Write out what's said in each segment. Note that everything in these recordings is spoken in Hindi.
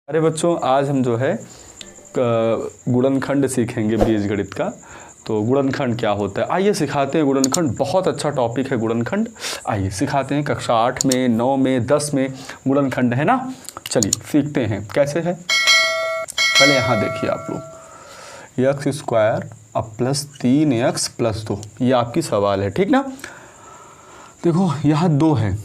अरे बच्चों, आज हम जो है गुणनखंड सीखेंगे बीजगणित का। तो गुणनखंड क्या होता है आइए सिखाते हैं। गुणनखंड बहुत अच्छा टॉपिक है गुणनखंड। आइए सिखाते हैं। कक्षा 8 में, 9 में, 10 में गुणनखंड है ना। चलिए सीखते हैं कैसे है। पहले यहाँ देखिए आप लोग, एक्स स्क्वायर अब प्लस 3x प्लस 2, ये आपकी सवाल है, ठीक ना। देखो यहाँ 2 है,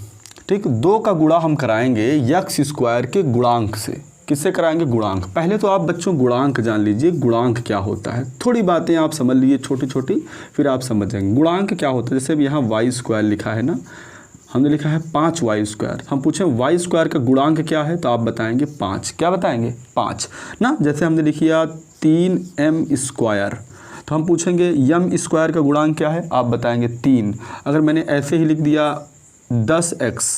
ठीक। 2 का गुणा हम कराएंगे एक्स स्क्वायर के गुणांक से। किससे कराएंगे? गुणांक। पहले तो आप बच्चों गुणांक जान लीजिए, गुणांक क्या होता है। थोड़ी बातें आप समझ लीजिए छोटी छोटी, फिर आप समझ जाएंगे गुणांक क्या होता है। जैसे अब यहाँ वाई स्क्वायर लिखा है ना, हमने लिखा है 5y स्क्वायर। हम पूछें वाई स्क्वायर का गुणांक क्या है, तो आप बताएंगे 5। क्या बताएंगे? 5 ना। जैसे हमने लिखिया 3m स्क्वायर, तो हम पूछेंगे m स्क्वायर का गुणांक क्या है, आप बताएंगे 3। अगर मैंने ऐसे ही लिख दिया 10x,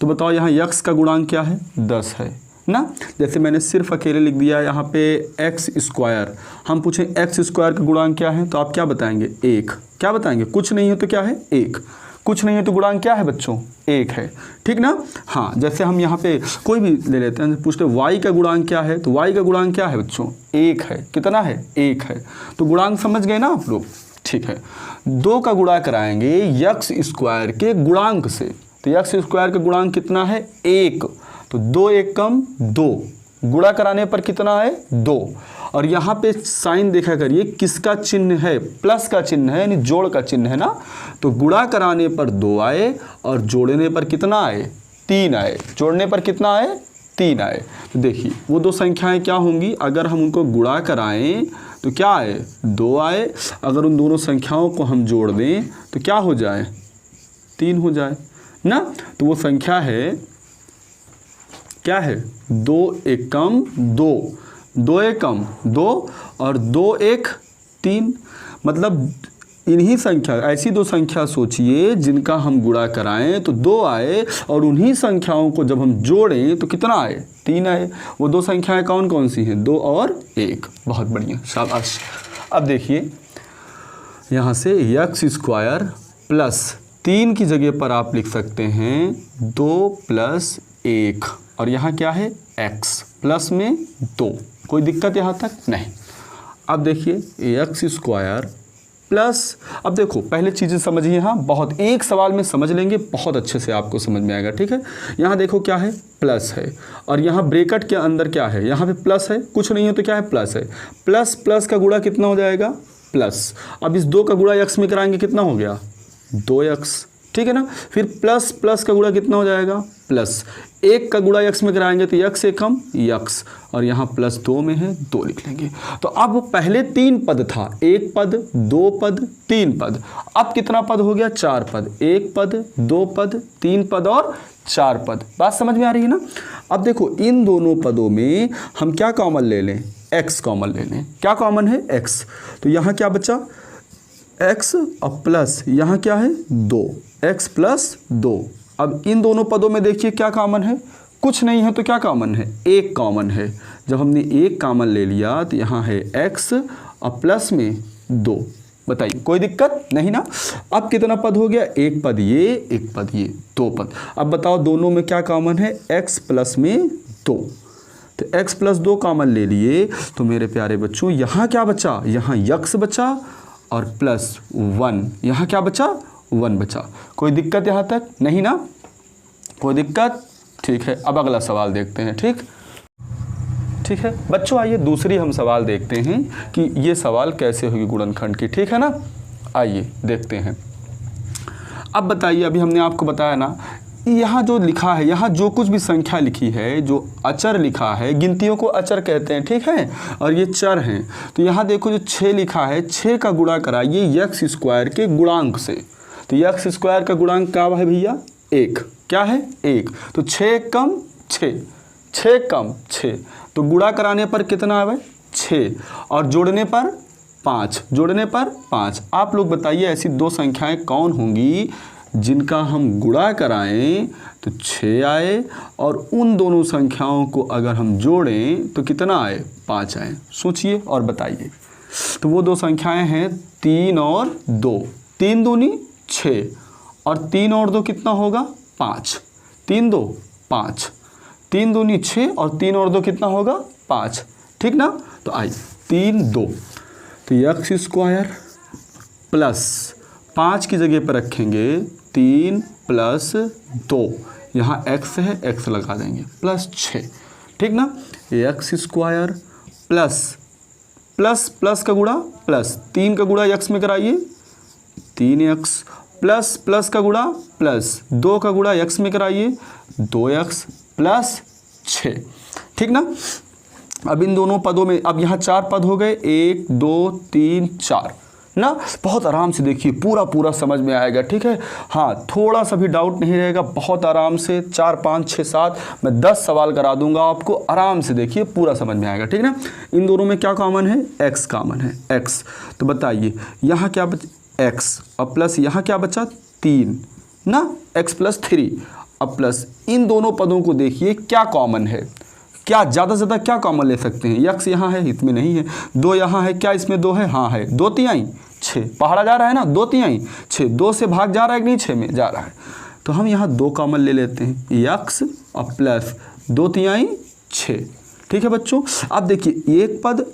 तो बताओ यहाँ x का गुणांक क्या है? 10 है ना। जैसे मैंने सिर्फ अकेले लिख दिया यहाँ पे x स्क्वायर, हम पूछें x स्क्वायर का गुणांक क्या है, तो आप क्या बताएंगे? 1। क्या बताएंगे? कुछ नहीं है तो क्या है? 1। कुछ नहीं है तो गुणांक क्या है बच्चों? 1 है, ठीक ना। हाँ, जैसे हम यहाँ पे कोई भी ले लेते हैं, पूछते y का गुणांक क्या है, तो y का गुणांक क्या है बच्चों? 1 है। कितना है? 1 है। तो गुणांक समझ गए ना आप लोग, ठीक है। 2 का गुणा कराएंगे x स्क्वायर के गुणांक से, तो x स्क्वायर का गुणांक कितना है? 1। तो 2 1 कम 2, गुणा कराने पर कितना है? 2। और यहाँ पे साइन देखा करिए, किसका चिन्ह है? प्लस का चिन्ह है, यानी जोड़ का चिन्ह है ना। तो गुणा कराने पर 2 आए और जोड़ने पर कितना आए? 3 आए। जोड़ने पर कितना आए? 3 आए। तो देखिए वो 2 संख्याएं क्या होंगी, अगर हम उनको गुणा कराएं तो क्या आए? 2 आए। अगर उन दोनों संख्याओं को हम जोड़ दें तो क्या हो जाए? 3 हो जाए ना। तो वो संख्या है, क्या है? 2 1 कम 2, 2 1 कम 2 और 2 1 3। मतलब इन्हीं संख्या, ऐसी 2 संख्या सोचिए जिनका हम गुणा कराएं तो 2 आए, और उन्हीं संख्याओं को जब हम जोड़ें तो कितना आए? 3 आए। वो 2 संख्याएं कौन कौन सी हैं? 2 और 1। बहुत बढ़िया, शाबाश। अब देखिए यहाँ से एक्स स्क्वायर प्लस 3 की जगह पर आप लिख सकते हैं 2 प्लस 1, और यहाँ क्या है? x प्लस में 2। कोई दिक्कत यहाँ तक नहीं। अब देखिए एक्स स्क्वायर प्लस, अब देखो पहले चीज़ें समझिए यहाँ, बहुत एक सवाल में समझ लेंगे, बहुत अच्छे से आपको समझ में आएगा, ठीक है। यहाँ देखो क्या है? प्लस है, और यहाँ ब्रैकेट के अंदर क्या है? यहाँ पे प्लस है। कुछ नहीं है तो क्या है? प्लस है। प्लस प्लस का गुणा कितना हो जाएगा? प्लस। अब इस 2 का गुणा x में कराएंगे, कितना हो गया? 2x, ठीक है ना। फिर प्लस प्लस का गुणा कितना हो जाएगा? प्लस। 1 का गुणा x में कराएंगे तो x 1 कम x, और यहाँ प्लस 2 में है 2 लिख लेंगे। तो अब पहले 3 पद था, 1 पद 2 पद 3 पद। अब कितना पद हो गया? 4 पद। 1 पद 2 पद 3 पद और 4 पद। बात समझ में आ रही है ना। अब देखो इन दोनों पदों में हम क्या कॉमन ले लें? x कॉमन ले लें। क्या कॉमन है? x। तो यहाँ क्या बचा? x और प्लस यहाँ क्या है? 2, x प्लस 2। अब इन दोनों पदों में देखिए क्या कॉमन है? कुछ नहीं है तो क्या कॉमन है? 1 कॉमन है। जब हमने 1 कॉमन ले लिया तो यहाँ है x और प्लस में 2। बताइए कोई दिक्कत नहीं ना। अब कितना पद हो गया? 1 पद ये, 1 पद ये, 2 पद। अब बताओ दोनों में क्या कॉमन है? x प्लस में 2। तो x प्लस 2 कॉमन ले लिए, तो मेरे प्यारे बच्चों यहाँ क्या बचा? यहाँ x बचा और प्लस 1। यहाँ क्या बचा? 1 बचा। कोई दिक्कत यहाँ तक नहीं ना? कोई दिक्कत? ठीक है। अब अगला सवाल देखते हैं, ठीक है बच्चों। आइए दूसरी हम सवाल देखते हैं कि ये सवाल कैसे होगी गुणनखंड की, ठीक है ना। आइए देखते हैं। अब बताइए, अभी हमने आपको बताया ना, यहाँ जो लिखा है, यहाँ जो कुछ भी संख्या लिखी है, जो अचर लिखा है, गिनतियों को अचर कहते हैं, ठीक है, और ये चर हैं। तो यहाँ देखो जो 6 लिखा है, 6 का गुणा कराइए एक्स स्क्वायर के गुणांक से। तो एक्स स्क्वायर का गुणांक क्या है भैया? 1। क्या है? 1। तो 6 कम 6, 6 कम 6, तो गुणा कराने पर कितना आवे? 6, और जोड़ने पर 5। जोड़ने पर 5। आप लोग बताइए ऐसी 2 संख्याएं कौन होंगी जिनका हम गुणा कराएं तो 6 आए, और उन दोनों संख्याओं को अगर हम जोड़ें तो कितना आए? 5 आए। सोचिए और बताइए। तो वो 2 संख्याएं हैं 3 और 2। 3 दूनी 6, और 3 और 2 कितना होगा? 5। 3 2 5। 3 दूनी 6 और 3 और 2 कितना होगा 5, ठीक ना। तो आई 3 2, तो एक्स स्क्वायर प्लस 5 की जगह पर रखेंगे 3 प्लस 2, यहाँ x है x लगा देंगे प्लस 6, ठीक ना। X square plus plus plus का गुणा प्लस 3 का गुणा x में कराइए 3x प्लस प्लस का गुणा प्लस 2 का गुणा x में कराइए 2x प्लस 6, ठीक ना। अब इन दोनों पदों में अब यहाँ 4 पद हो गए 1 2 3 4 ना। बहुत आराम से देखिए, पूरा पूरा समझ में आएगा, ठीक है। हाँ, थोड़ा सा भी डाउट नहीं रहेगा, बहुत आराम से 4 5 6 7 मैं 10 सवाल करा दूंगा आपको, आराम से देखिए पूरा समझ में आएगा, ठीक ना। इन दोनों में क्या कॉमन है, x कॉमन है, x। तो बताइए यहाँ क्या बचा x, अब प्लस यहाँ क्या बचा 3 ना, x प्लस 3, अब प्लस इन दोनों पदों को देखिए क्या कॉमन है, क्या ज़्यादा से ज़्यादा क्या कॉमन ले सकते हैं। x यहाँ है, इसमें नहीं है, 2 यहाँ है, क्या इसमें 2 है, हाँ है, 2 तिहाई 6, पहाड़ा जा रहा है ना, 2 तिहाई 6, 2 से भाग जा रहा है कि नहीं, 6 में जा रहा है। तो हम यहाँ 2 कॉमन ले लेते हैं, x और प्लस 2 तिहाई 6, ठीक है बच्चों। अब देखिए एक पद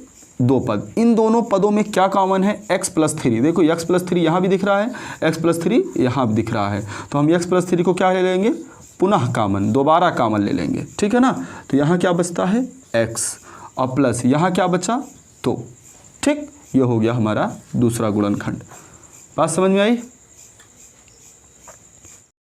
2 पद, इन दोनों पदों में क्या कॉमन है, x प्लस 3, देखो x प्लस 3 यहाँ भी दिख रहा है, x प्लस 3 यहाँ भी दिख रहा है, तो हम x प्लस 3 को क्या ले लेंगे, पुनः कॉमन, दोबारा कॉमन ले लेंगे, ठीक है ना। तो यहाँ क्या बचता है x और प्लस यहाँ क्या बचा 2, ठीक। ये हो गया हमारा दूसरा गुणनखंड। बात समझ में आई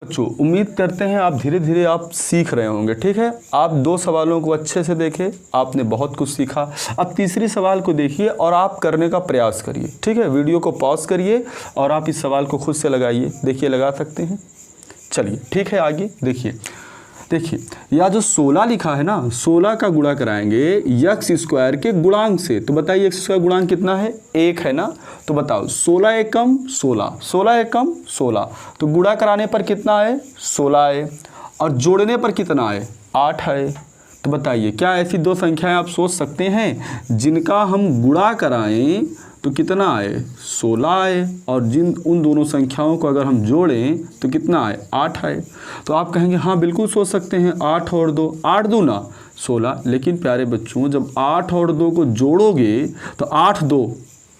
बच्चों? उम्मीद करते हैं आप धीरे धीरे आप सीख रहे होंगे, ठीक है। आप 2 सवालों को अच्छे से देखें, आपने बहुत कुछ सीखा। अब तीसरी सवाल को देखिए और आप करने का प्रयास करिए, ठीक है। वीडियो को पॉज करिए और आप इस सवाल को खुद से लगाइए, देखिए लगा सकते हैं। चलिए ठीक है, आगे देखिए। यह जो 16 लिखा है ना, 16 का गुणा कराएंगे एक्स स्क्वायर के गुणांक से। तो बताइए एक्स स्क्वायर गुणांक कितना है, 1 है ना। तो बताओ 16 एकम 16, 16 एकम 16, तो गुणा कराने पर कितना आए 16 आए, और जोड़ने पर कितना आए 8 आए। तो बताइए क्या ऐसी 2 संख्याएं आप सोच सकते हैं जिनका हम गुणा कराएं तो कितना आए 16 आए, और उन दोनों संख्याओं को अगर हम जोड़ें तो कितना आए 8 आए। तो आप कहेंगे हाँ बिल्कुल सोच सकते हैं, 8 और 2, 8 दूना 16। लेकिन प्यारे बच्चों जब 8 और 2 को जोड़ोगे तो 8 2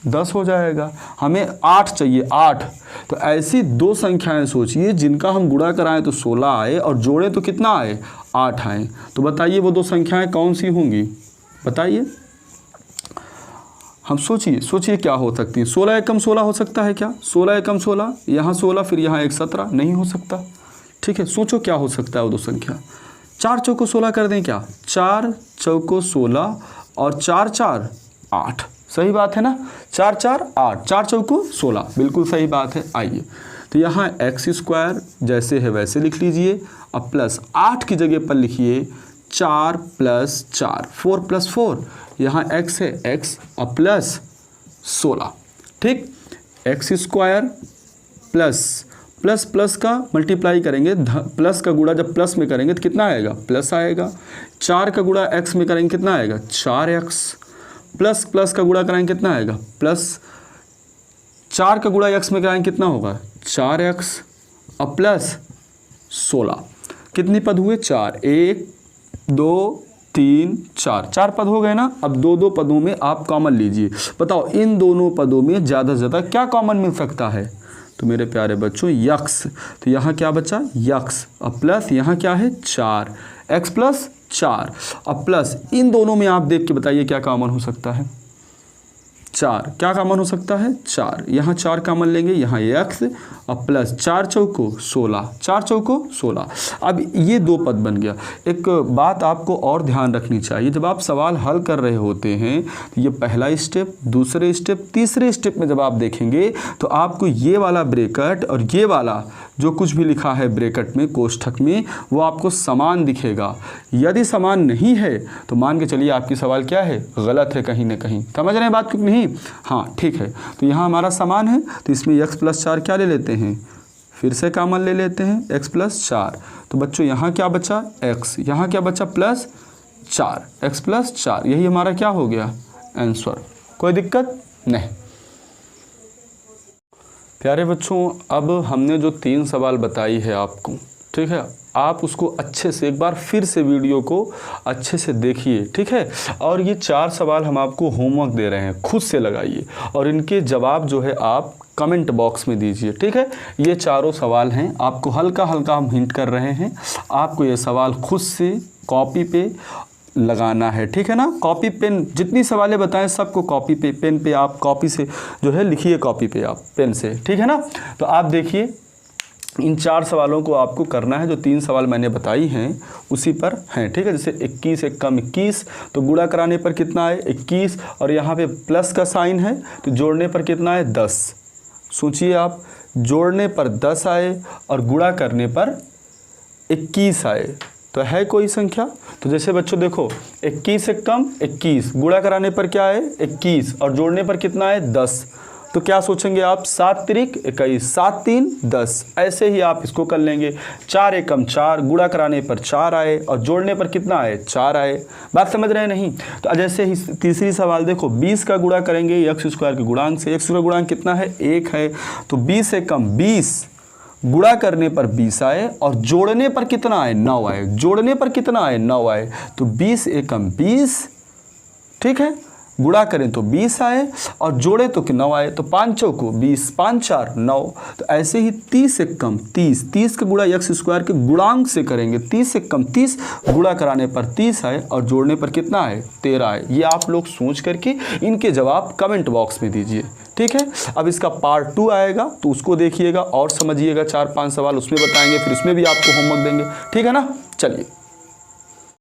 10 हो जाएगा, हमें 8 चाहिए 8। तो ऐसी 2 संख्याएं सोचिए जिनका हम गुणा कराएं तो 16 आए और जोड़े तो कितना आए 8 आए। तो बताइए वो 2 संख्याएं कौन सी होंगी, बताइए। हम सोचिए क्या हो सकती है। 16 एकम 16 हो सकता है क्या, 16 एकम 16, यहाँ 16 फिर यहाँ 1 17, नहीं हो सकता, ठीक है। सोचो क्या हो सकता है वो 2 संख्या। 4 चौको 16 कर दें क्या, 4 चौको 16 और 4 4 8, सही बात है ना, 4 4 8, 4 चौको 16, बिल्कुल सही बात है। आइए तो यहाँ एक्स स्क्वायर जैसे है वैसे लिख लीजिए, अब प्लस 8 की जगह पर लिखिए 4 प्लस 4, 4 प्लस 4, यहाँ x है x और प्लस 16, ठीक। X square plus plus plus का मल्टीप्लाई करेंगे, प्लस का गुणा जब प्लस में करेंगे तो कितना आएगा प्लस आएगा। 4 का गुणा x में करेंगे कितना आएगा 4x, प्लस प्लस का गुणा कराएंगे कितना आएगा प्लस, 4 का गुणा x में कराएंगे कितना होगा 4x और प्लस 16। कितनी पद हुए 4, 1 2 3 4, 4 पद हो गए ना। अब 2 पदों में आप कॉमन लीजिए, बताओ इन दोनों पदों में ज़्यादा से ज़्यादा क्या कॉमन मिल सकता है। तो मेरे प्यारे बच्चों यक्स, तो यहाँ क्या बचा यक्स और प्लस यहाँ क्या है 4, x प्लस 4 और प्लस इन दोनों में आप देख के बताइए क्या कॉमन हो सकता है 4, क्या कॉमन हो सकता है 4, यहाँ 4 कॉमन लेंगे, यहाँ x और प्लस 4 चौको 16, 4 चौको 16। अब ये 2 पद बन गया। एक बात आपको और ध्यान रखनी चाहिए, जब आप सवाल हल कर रहे होते हैं तो ये पहला स्टेप, दूसरे स्टेप, तीसरे स्टेप में जब आप देखेंगे तो आपको ये वाला ब्रैकेट और ये वाला जो कुछ भी लिखा है ब्रैकेट में कोष्ठक में वो आपको समान दिखेगा। यदि समान नहीं है तो मान के चलिए आपकी सवाल क्या है गलत है कहीं ना कहीं, समझ रहे हैं बात क्यों नहीं। हाँ ठीक है, तो यहाँ हमारा समान है तो इसमें x प्लस 4 क्या ले लेते हैं, फिर से कॉमन ले लेते हैं x प्लस 4। तो बच्चों यहाँ क्या बचा x, यहाँ क्या बचा प्लस 4, x प्लस 4, यही हमारा क्या हो गया आंसर। कोई दिक्कत नहीं। प्यारे बच्चों अब हमने जो 3 सवाल बताई है आपको, ठीक है, आप उसको अच्छे से एक बार फिर से वीडियो को अच्छे से देखिए, ठीक है। और ये 4 सवाल हम आपको होमवर्क दे रहे हैं, खुद से लगाइए और इनके जवाब जो है आप कमेंट बॉक्स में दीजिए, ठीक है। ये चारों सवाल हैं, आपको हल्का हल्का हम हिंट कर रहे हैं, आपको ये सवाल खुद से कॉपी पे लगाना है, ठीक है ना। कॉपी पेन जितनी सवालें बताएं सबको कॉपी पे पेन पे आप कॉपी से जो है लिखिए, कॉपी पे आप पेन से, ठीक है ना। तो आप देखिए इन 4 सवालों को आपको करना है, जो 3 सवाल मैंने बताई हैं उसी पर हैं, ठीक है। जैसे 21 एक कम 21, तो गुणा कराने पर कितना है 21, और यहाँ पे प्लस का साइन है तो जोड़ने पर कितना है 10। सोचिए आप, जोड़ने पर 10 आए और गुणा करने पर 21 आए, तो है कोई संख्या। तो जैसे बच्चों देखो 21 से कम 21, गुणा कराने पर क्या है 21 और जोड़ने पर कितना है 10, तो क्या सोचेंगे आप 7 तिरिक 21, 7 3 10, ऐसे ही आप इसको कर लेंगे। 4 एकम 4, गुणा कराने पर 4 आए और जोड़ने पर कितना आए 4 आए। बात समझ रहे हैं नहीं। तो जैसे ही तीसरी सवाल देखो 20 का गुणा करेंगे x स्क्वायर के गुणांक से, x का गुणांक कितना है 1 है, तो 20 एकम 20, गुणा करने पर 20 आए और जोड़ने पर कितना आए 9 आए, जोड़ने पर कितना आए 9 आए, तो 20 एकम 20, ठीक है। गुणा करें तो 20 आए और जोड़े तो 9 आए, तो 5 चौको 20, 5 4 9। तो ऐसे ही 30 से कम 30, 30 का गुणा x स्क्वायर के गुणांक से करेंगे, 30 से कम 30, गुणा कराने पर 30 आए और जोड़ने पर कितना आए 13 आए। ये आप लोग सोच करके इनके जवाब कमेंट बॉक्स में दीजिए, ठीक है। अब इसका पार्ट 2 आएगा तो उसको देखिएगा और समझिएगा, 4-5 सवाल उसमें बताएंगे, फिर उसमें भी आपको होमवर्क देंगे, ठीक है ना। चलिए।